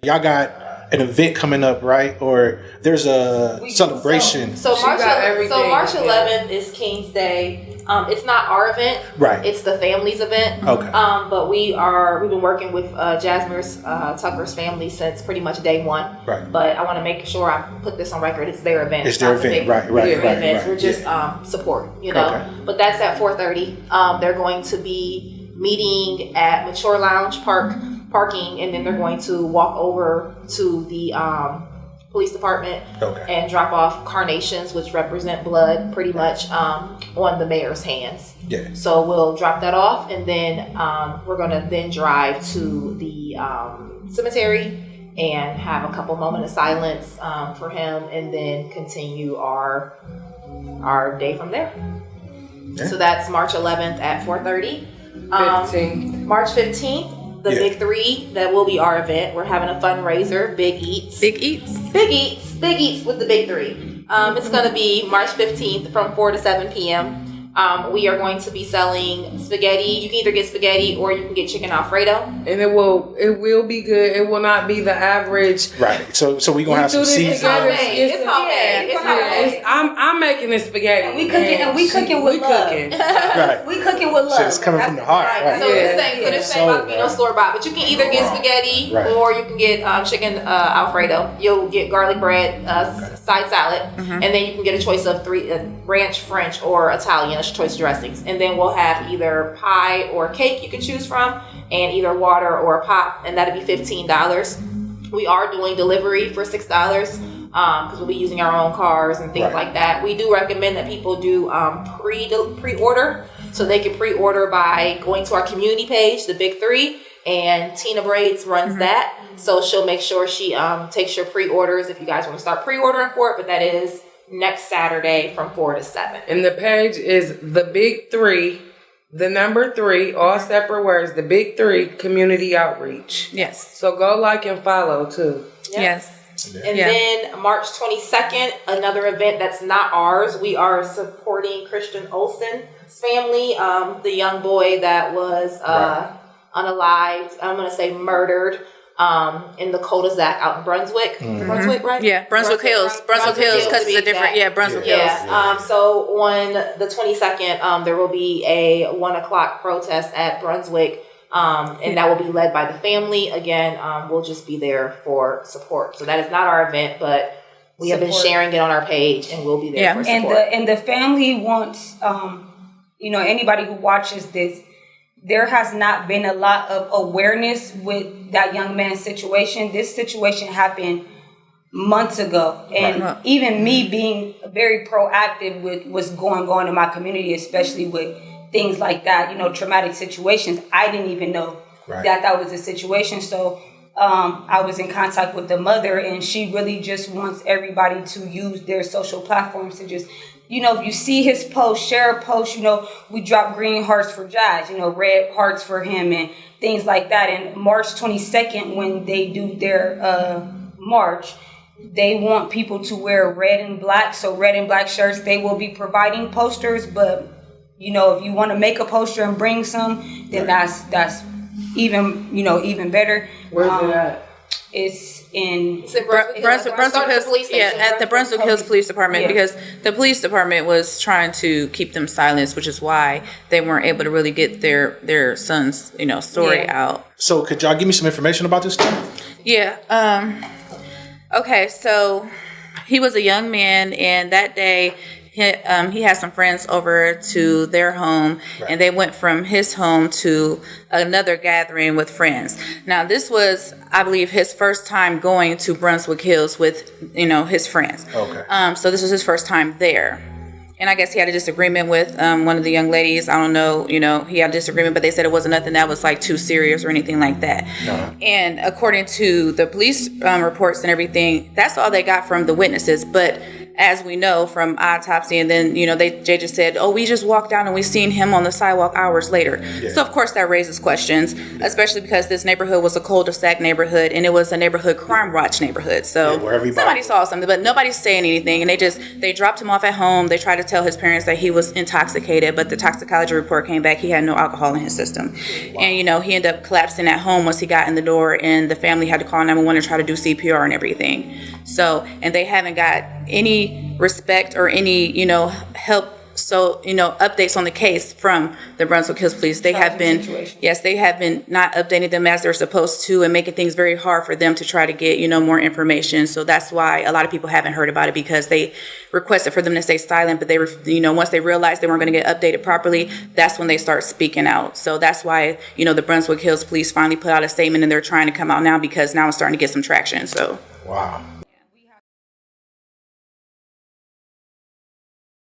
Y'all got an event coming up, right? Or there's a celebration. So March 11th is King's Day. It's not our event, right? It's the family's event. Okay. But we've been working with Jasmine's Tucker's family since pretty much day one. Right. But I want to make sure I put this on record. It's their event. It's their event. Right. We're just support, Okay. But that's at 4:30. They're going to be meeting at Mature Lounge parking, and then they're going to walk over to the police department and drop off carnations, which represent blood pretty much on the mayor's hands. Yeah. So we'll drop that off, and then we're going to then drive to the cemetery and have a couple moments of silence for him, and then continue our day from there. Yeah. So that's March 11th at 4:30. March 15th. The Big Three, that will be our event. We're having a fundraiser, Big Eats with the Big Three. It's going to be March 15th from 4 to 7 p.m. We are going to be selling spaghetti. You can either get spaghetti or you can get chicken Alfredo. And it will be good. It will not be the average. Right. So we're going to have some seasonings. It's homemade. I'm making this spaghetti. We cooking with love. Right. We cooking with love. So it's coming from the heart. Right. So this ain't store bought, but you can either get spaghetti or you can get chicken Alfredo. You'll get garlic bread, side salad, and then you can get a choice of 3 ranch, French, or Italian. Choice dressings, and then we'll have either pie or cake you can choose from, and either water or a pop, and that'll be $15. We are doing delivery for $6 because we'll be using our own cars and things like that. We do recommend that people do pre-order, so they can pre-order by going to our community page, the Big Three, and Tina Braids runs that, so she'll make sure she takes your pre-orders if you guys want to start pre-ordering for it, but that is next Saturday from 4 to 7. And the page is the Big Three, the number 3, all separate words, the Big Three Community Outreach. Yes. So go like and follow too. Yep. Yes. And then March 22nd, another event that's not ours. We are supporting Christian Olsen's family, the young boy that was unalived, I'm going to say murdered, in the cul-de-sac out in Brunswick. Brunswick, right? Yeah, Brunswick Hills. Brunswick Hills, because it's a different, Brunswick Hills. Yeah. So on the 22nd, there will be a 1:00 protest at Brunswick, and that will be led by the family. Again, we'll just be there for support. So that is not our event, but we have been sharing it on our page, and we'll be there for support. And the family wants, anybody who watches this, there has not been a lot of awareness with that young man's situation. This situation happened months ago. And even me being very proactive with what's going on in my community, especially with things like that, traumatic situations, I didn't even know that was a situation. So I was in contact with the mother, and she really just wants everybody to use their social platforms to just, if you see his post, share a post, we drop green hearts for Josh, red hearts for him and things like that. And March 22nd, when they do their march, they want people to wear red and black. So red and black shirts, they will be providing posters. But, if you want to make a poster and bring some, then that's even better. Where's it at? It's in Brunswick Hills, at the Brunswick Hills Police Department, because the police department was trying to keep them silenced, which is why they weren't able to really get their son's story out. So could y'all give me some information about this stuff? Yeah. Okay, so he was a young man, and that day he had some friends over to their home, and they went from his home to another gathering with friends. Now, this was, I believe, his first time going to Brunswick Hills with, his friends. Okay. So this was his first time there. And I guess he had a disagreement with one of the young ladies. I don't know, he had a disagreement, but they said it wasn't nothing that was like too serious or anything like that. No. And according to the police reports and everything, that's all they got from the witnesses. But as we know from autopsy, and then, you know, they just said, oh, we just walked down and we seen him on the sidewalk hours later. Yeah. So of course that raises questions, especially because this neighborhood was a cul-de-sac neighborhood, and it was a neighborhood crime watch neighborhood. So somebody saw something, but nobody's saying anything. And they dropped him off at home. They tried to tell his parents that he was intoxicated, but the toxicology report came back. He had no alcohol in his system. Wow. And, you know, he ended up collapsing at home once he got in the door, and the family had to call 911 and try to do CPR and everything. So, and they haven't got any respect or any, you know, help. So, you know, updates on the case from the Brunswick Hills Police. They have been, yes, they have been not updating them as they're supposed to, and making things very hard for them to try to get, you know, more information. So that's why a lot of people haven't heard about it, because they requested for them to stay silent, but they were, you know, once they realized they weren't going to get updated properly, that's when they start speaking out. So that's why, you know, the Brunswick Hills Police finally put out a statement, and they're trying to come out now, because now it's starting to get some traction. So. Wow.